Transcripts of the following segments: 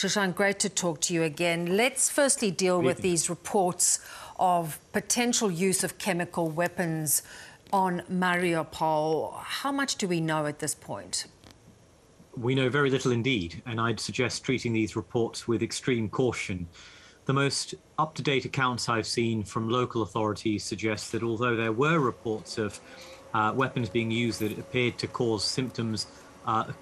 Shashank, great to talk to you again. Let's firstly deal with these reports of potential use of chemical weapons on Mariupol. How much do we know at this point? We know very little indeed, and I'd suggest treating these reports with extreme caution. The most up-to-date accounts I've seen from local authorities suggest that although there were reports of weapons being used that appeared to cause symptoms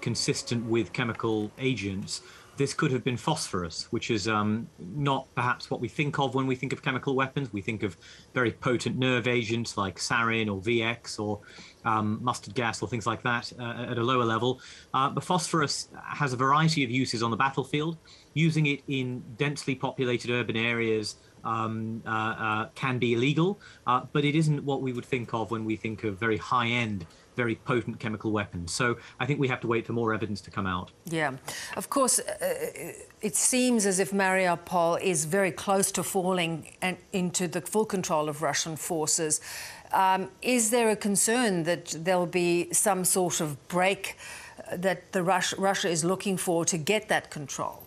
consistent with chemical agents, this could have been phosphorus, which is not perhaps what we think of when we think of chemical weapons. We think of very potent nerve agents like sarin or VX or mustard gas or things like that at a lower level. But phosphorus has a variety of uses on the battlefield. Using it in densely populated urban areas can be illegal, but it isn't what we would think of when we think of very high-end, very potent chemical weapons. So I think we have to wait for more evidence to come out. Yeah. Of course, it seems as if Mariupol is very close to falling into the full control of Russian forces. Is there a concern that there'll be some sort of break that Russia is looking for to get that control?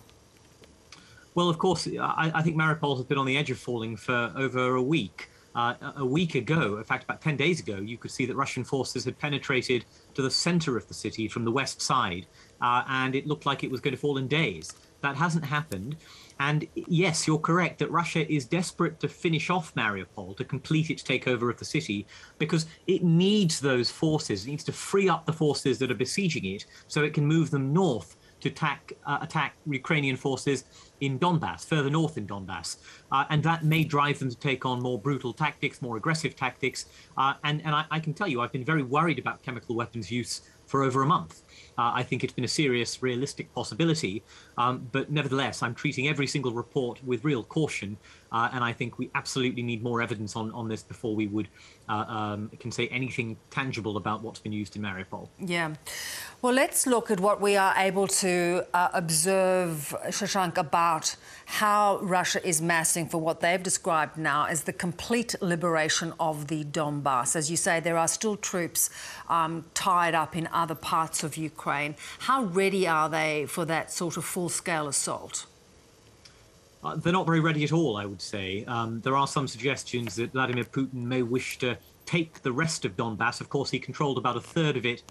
Well, of course, I think Mariupol has been on the edge of falling for over a week. A week ago, in fact, about 10 days ago, you could see that Russian forces had penetrated to the center of the city from the west side, and it looked like it was going to fall in days. That hasn't happened. And yes, you're correct that Russia is desperate to finish off Mariupol, to complete its takeover of the city, because it needs those forces. It needs to free up the forces that are besieging it so it can move them north to attack Ukrainian forces in Donbass, further north in Donbass. And that may drive them to take on more brutal tactics, more aggressive tactics. And I can tell you, I've been very worried about chemical weapons use for over a month. I think it's been a serious, realistic possibility. But nevertheless, I'm treating every single report with real caution. And I think we absolutely need more evidence on this before we would can say anything tangible about what's been used in Mariupol. Yeah. Well, let's look at what we are able to observe, Shashank, about how Russia is massing for what they've described now as the complete liberation of the Donbass. As you say, there are still troops tied up in other parts of Ukraine. How ready are they for that sort of full-scale assault? They're not very ready at all, I would say. There are some suggestions that Vladimir Putin may wish to take the rest of Donbass. Of course, he controlled about a third of it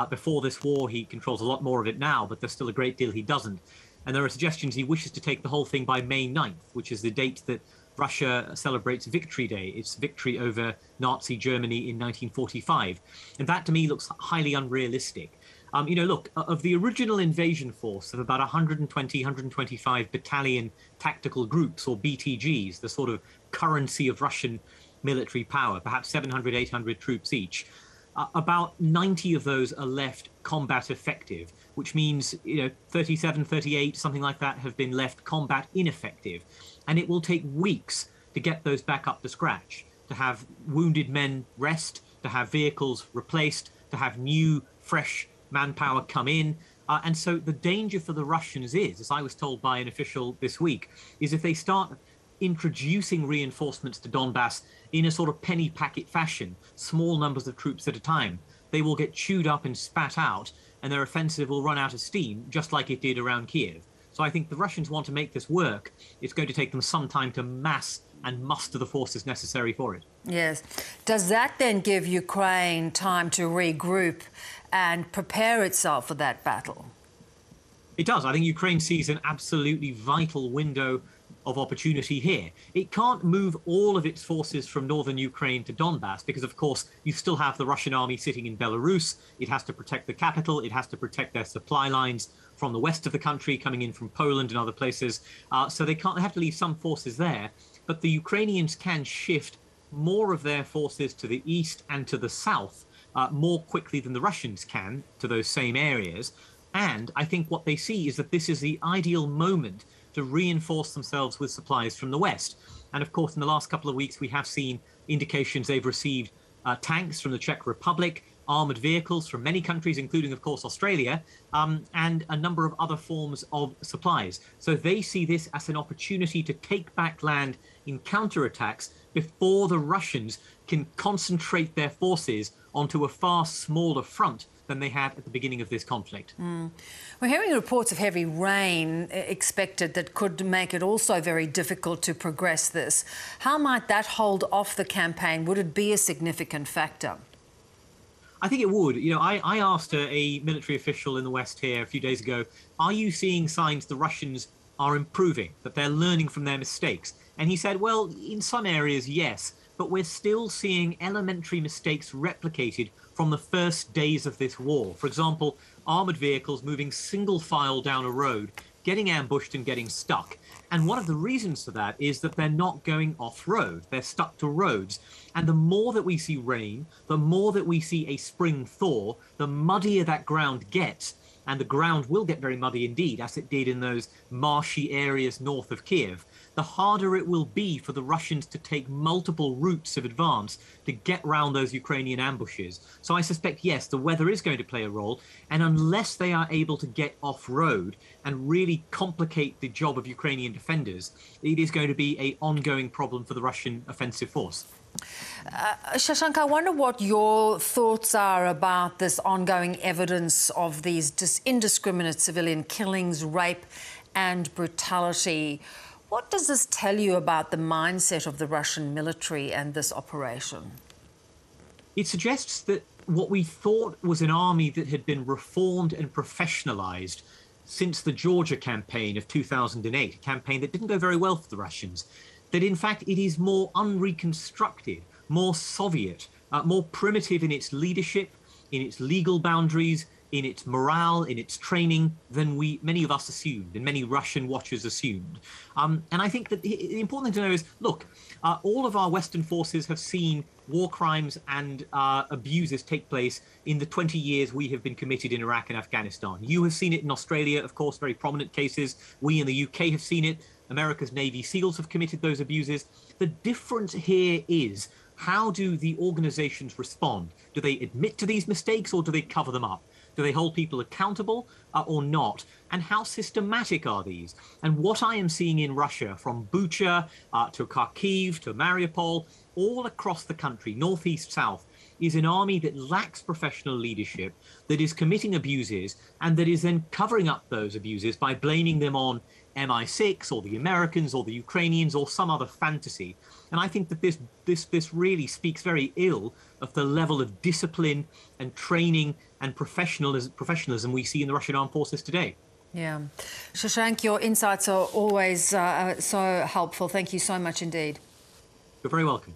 before this war. He controls a lot more of it now, but there's still a great deal he doesn't. And there are suggestions he wishes to take the whole thing by May 9th, which is the date that Russia celebrates Victory Day, its victory over Nazi Germany in 1945. And that, to me, looks highly unrealistic. You know, look, of the original invasion force of about 120, 125 battalion tactical groups, or BTGs, the sort of currency of Russian military power, perhaps 700, 800 troops each, about 90 of those are left combat effective, which means, you know, 37, 38, something like that, have been left combat ineffective. And it will take weeks to get those back up to scratch, to have wounded men rest, to have vehicles replaced, to have new, fresh manpower come in. And so the danger for the Russians is, as I was told by an official this week, is if they start introducing reinforcements to Donbass in a sort of penny packet fashion, small numbers of troops at a time, they will get chewed up and spat out, and their offensive will run out of steam, just like it did around Kiev. So I think the Russians want to make this work. It's going to take them some time to mass and muster the forces necessary for it. Yes. Does that then give Ukraine time to regroup and prepare itself for that battle? It does. I think Ukraine sees an absolutely vital window of opportunity here. It can't move all of its forces from northern Ukraine to Donbass because, of course, you still have the Russian army sitting in Belarus. It has to protect the capital. It has to protect their supply lines from the west of the country, coming in from Poland and other places. So they have to leave some forces there. But the Ukrainians can shift more of their forces to the east and to the south more quickly than the Russians can to those same areas. And I think what they see is that this is the ideal moment to reinforce themselves with supplies from the west. And of course, in the last couple of weeks, we have seen indications they've received tanks from the Czech Republic, armored vehicles from many countries, including, of course, Australia, and a number of other forms of supplies. So they see this as an opportunity to take back land in counterattacks before the Russians can concentrate their forces onto a far smaller front than they had at the beginning of this conflict. We're hearing reports of heavy rain expected that could make it also very difficult to progress this. How might that hold off the campaign? Would it be a significant factor? I think it would. You know, I asked a military official in the West here a few days ago, are you seeing signs the Russians are improving, that they're learning from their mistakes? And he said, well, in some areas, yes, but we're still seeing elementary mistakes replicated from the first days of this war. For example, armoured vehicles moving single file down a road, getting ambushed and getting stuck. And one of the reasons for that is that they're not going off-road. They're stuck to roads. And the more that we see rain, the more that we see a spring thaw, the muddier that ground gets. And the ground will get very muddy indeed, as it did in those marshy areas north of Kiev. The harder it will be for the Russians to take multiple routes of advance to get round those Ukrainian ambushes. So I suspect, yes, the weather is going to play a role. And unless they are able to get off-road and really complicate the job of Ukrainian defenders, it is going to be an ongoing problem for the Russian offensive force. Shashank, I wonder what your thoughts are about this ongoing evidence of these indiscriminate civilian killings, rape and brutality. What does this tell you about the mindset of the Russian military and this operation? It suggests that what we thought was an army that had been reformed and professionalized since the Georgia campaign of 2008, a campaign that didn't go very well for the Russians, that in fact it is more unreconstructed, more Soviet, more primitive in its leadership, in its legal boundaries, in its morale, in its training than many of us assumed and many Russian watchers assumed. And I think that the important thing to know is, look, all of our Western forces have seen war crimes and abuses take place in the 20 years we have been committed in Iraq and Afghanistan. You have seen it in Australia, of course, very prominent cases. We in the UK have seen it. America's Navy SEALs have committed those abuses. The difference here is, how do the organizations respond? Do they admit to these mistakes or do they cover them up? Do they hold people accountable or not? And how systematic are these? And what I am seeing in Russia, from Bucha to Kharkiv to Mariupol, all across the country, northeast, south, is an army that lacks professional leadership, that is committing abuses, and that is then covering up those abuses by blaming them on MI6 or the Americans or the Ukrainians or some other fantasy. And I think that this really speaks very ill of the level of discipline and training and professionalism we see in the Russian armed forces today. Yeah. Shashank, your insights are always so helpful. Thank you so much indeed. You're very welcome.